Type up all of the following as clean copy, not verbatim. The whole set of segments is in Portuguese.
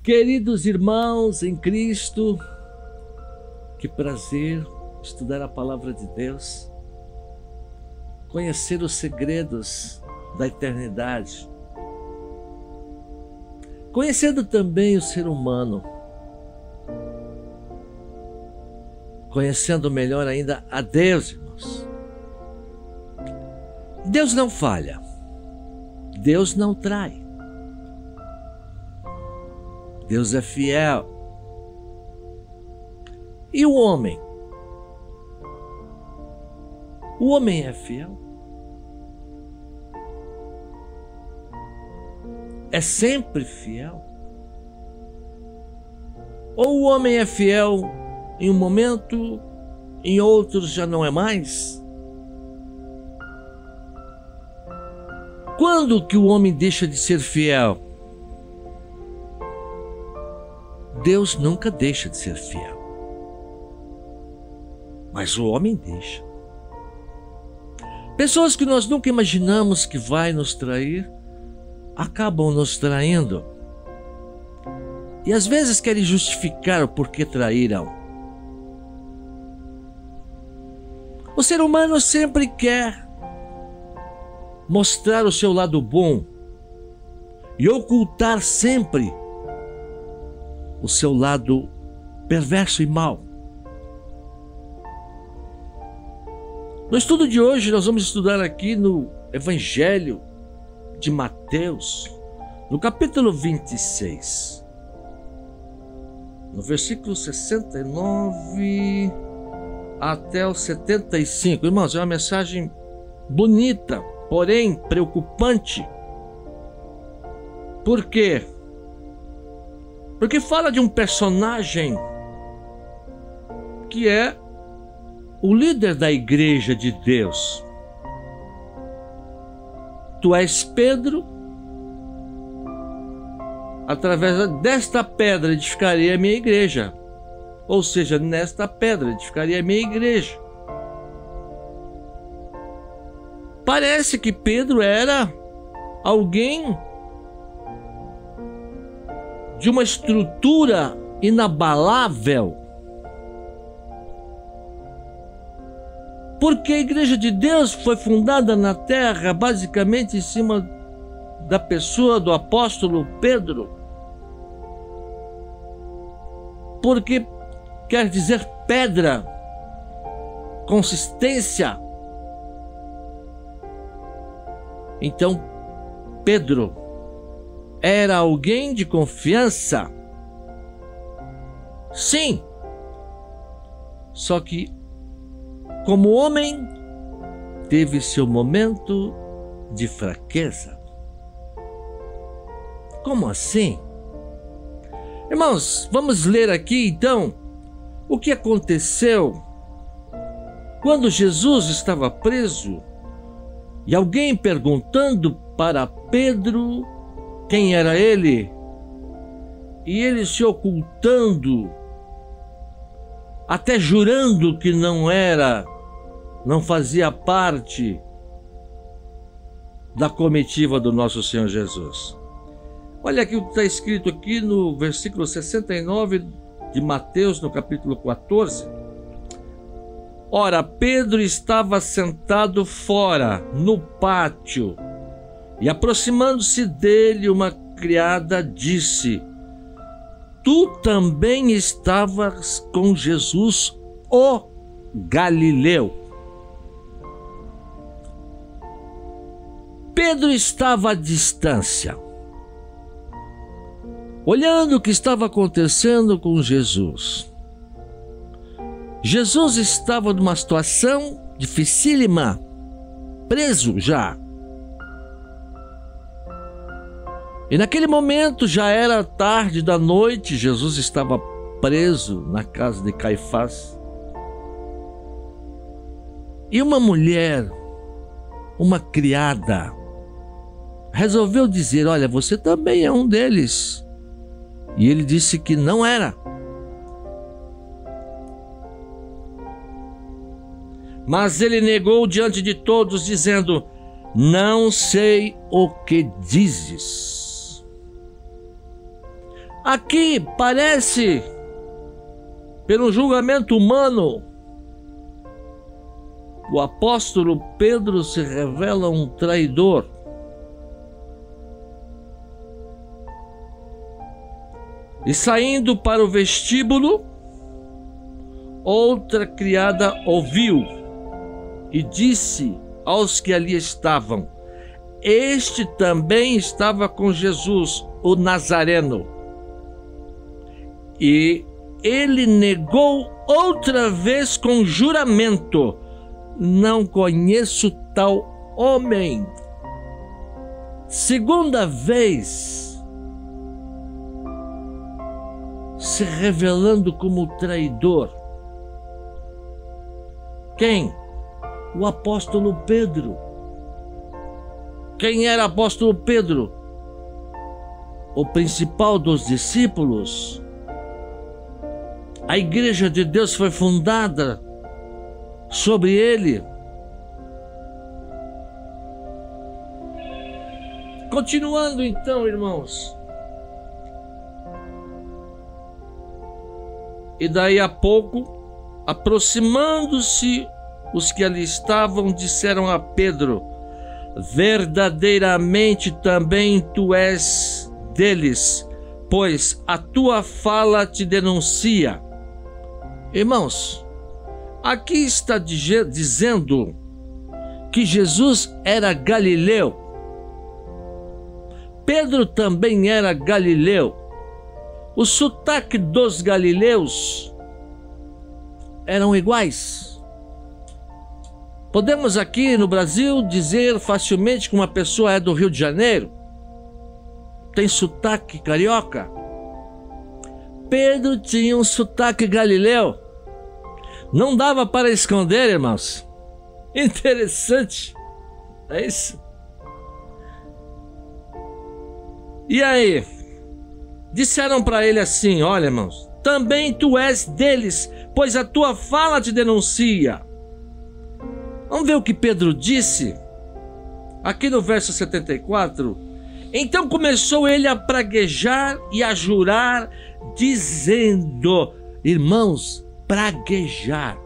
Queridos irmãos em Cristo, que prazer estudar a palavra de Deus, conhecer os segredos da eternidade, conhecendo também o ser humano, conhecendo melhor ainda a Deus, irmãos. Deus não falha, Deus não trai, Deus é fiel. E o homem? O homem é fiel? É sempre fiel? Ou o homem é fiel em um momento, em outros já não é mais? Quando que o homem deixa de ser fiel? Deus nunca deixa de ser fiel, mas o homem deixa. Pessoas que nós nunca imaginamos que vai nos trair, acabam nos traindo. E às vezes querem justificar o porquê traíram. O ser humano sempre quer mostrar o seu lado bom e ocultar sempre o seu lado perverso e mau. No estudo de hoje, nós vamos estudar aqui no Evangelho de Mateus, no capítulo 26, no versículo 69 até o 75. Irmãos, é uma mensagem bonita, porém preocupante. Por quê? Porque fala de um personagem que é o líder da igreja de Deus. Tu és Pedro, através desta pedra edificarei a minha igreja. Ou seja, nesta pedra edificarei a minha igreja. Parece que Pedro era alguém de uma estrutura inabalável, porque a igreja de Deus foi fundada na terra basicamente em cima da pessoa do apóstolo Pedro, porque quer dizer pedra, consistência. Então Pedro era alguém de confiança. Sim. Só que, como homem, teve seu momento de fraqueza. Como assim? Irmãos, vamos ler aqui então o que aconteceu quando Jesus estava preso e alguém perguntando para Pedro quem era ele, e ele se ocultando, até jurando que não fazia parte da comitiva do nosso Senhor Jesus. Olha aqui o que está escrito aqui no versículo 69 de Mateus, no capítulo 14. Ora, Pedro estava sentado fora, no pátio, e aproximando-se dele, uma criada disse: Tu também estavas com Jesus, o Galileu. Pedro estava à distância, olhando o que estava acontecendo com Jesus. Jesus estava numa situação dificílima, preso já. E naquele momento já era tarde da noite, Jesus estava preso na casa de Caifás. E uma mulher, uma criada, resolveu dizer: olha, você também é um deles. E ele disse que não era. Mas ele negou diante de todos, dizendo: não sei o que dizes. Aqui parece, pelo julgamento humano, o apóstolo Pedro se revela um traidor. E saindo para o vestíbulo, outra criada ouviu e disse aos que ali estavam: este também estava com Jesus, o Nazareno. E ele negou outra vez com juramento: não conheço tal homem. Segunda vez, se revelando como traidor. Quem? O apóstolo Pedro. Quem era o apóstolo Pedro? O principal dos discípulos. A igreja de Deus foi fundada sobre ele. Continuando então, irmãos. E daí a pouco, aproximando-se os que ali estavam, disseram a Pedro: verdadeiramente também tu és deles, pois a tua fala te denuncia. Irmãos, aqui está dizendo que Jesus era galileu. Pedro também era galileu. O sotaque dos galileus eram iguais. Podemos aqui no Brasil dizer facilmente que uma pessoa é do Rio de Janeiro, tem sotaque carioca. Pedro tinha um sotaque galileu. Não dava para esconder, irmãos. Interessante. É isso. E aí? Disseram para ele assim: olha, irmãos, também tu és deles, pois a tua fala te denuncia. Vamos ver o que Pedro disse? Aqui no verso 74. Então começou ele a praguejar e a jurar, dizendo... Irmãos, praguejar,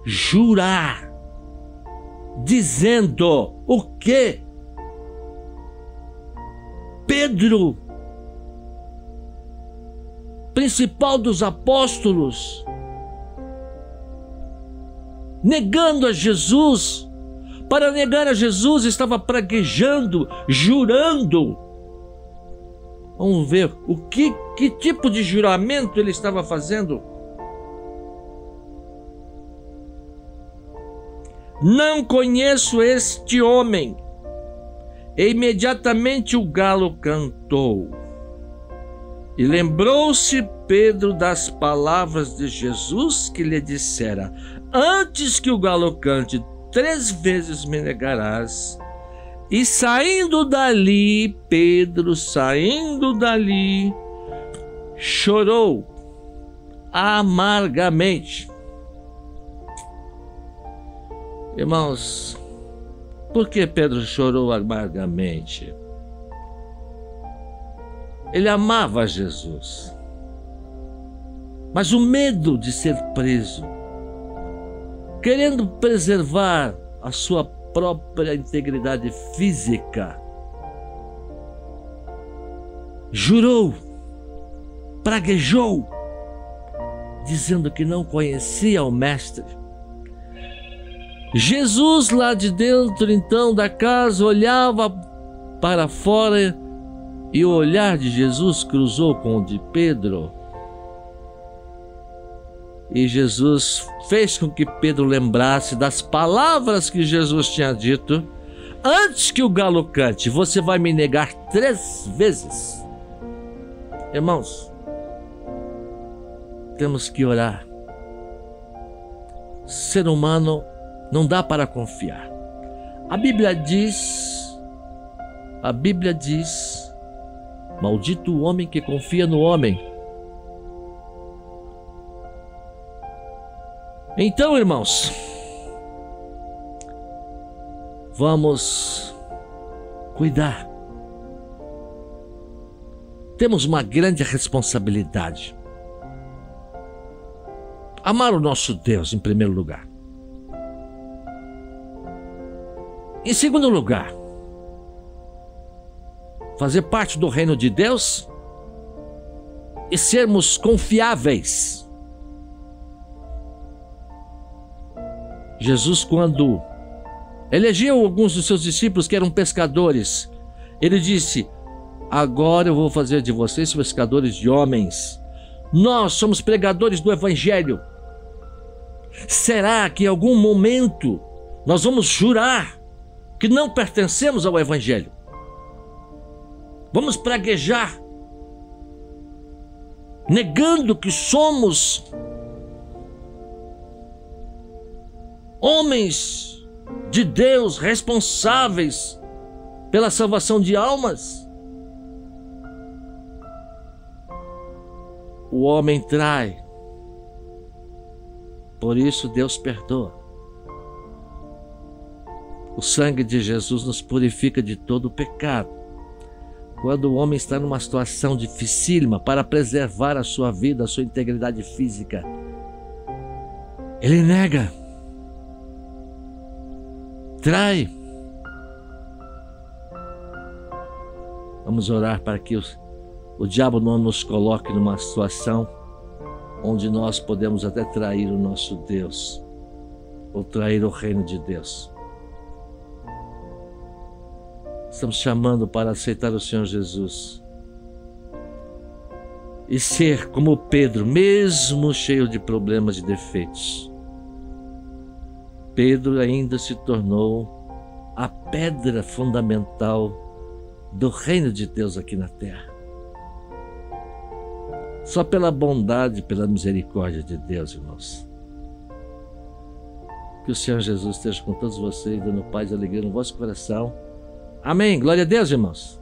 jurar, dizendo o quê? Pedro, principal dos apóstolos, negando a Jesus. Para negar a Jesus estava praguejando, jurando. Vamos ver que tipo de juramento ele estava fazendo. Não conheço este homem. E imediatamente o galo cantou. E lembrou-se Pedro das palavras de Jesus que lhe dissera: antes que o galo cante 3 vezes me negarás. E saindo dali, Pedro, saindo dali, chorou amargamente. Irmãos, por que Pedro chorou amargamente? Ele amava Jesus, mas o medo de ser preso, querendo preservar a sua própria integridade física, jurou, praguejou, dizendo que não conhecia o Mestre. Jesus lá de dentro então da casa olhava para fora e o olhar de Jesus cruzou com o de Pedro. E Jesus fez com que Pedro lembrasse das palavras que Jesus tinha dito: antes que o galo cante, você vai me negar 3 vezes. Irmãos, temos que orar. Ser humano não dá para confiar. A Bíblia diz, maldito o homem que confia no homem. Então, irmãos, vamos cuidar. temos uma grande responsabilidade. Amar o nosso Deus em primeiro lugar. Em segundo lugar, fazer parte do reino de Deus e sermos confiáveis. Jesus, quando elegeu alguns dos seus discípulos que eram pescadores, ele disse: agora eu vou fazer de vocês pescadores de homens. Nós somos pregadores do Evangelho. Será que em algum momento nós vamos jurar que não pertencemos ao Evangelho? Vamos praguejar, negando que somos homens de Deus responsáveis pela salvação de almas? O homem trai, por isso Deus perdoa. O sangue de Jesus nos purifica de todo o pecado. Quando o homem está numa situação dificílima para preservar a sua vida, a sua integridade física, ele nega, trai. Vamos orar para que o diabo não nos coloque numa situação onde nós podemos até trair o nosso Deus, ou trair o reino de Deus. Estamos chamando para aceitar o Senhor Jesus e ser como Pedro, mesmo cheio de problemas e defeitos. Pedro ainda se tornou a pedra fundamental do reino de Deus aqui na terra. Só pela bondade, pela misericórdia de Deus, irmãos. Que o Senhor Jesus esteja com todos vocês, dando paz e alegria no vosso coração. Amém. Glória a Deus, irmãos.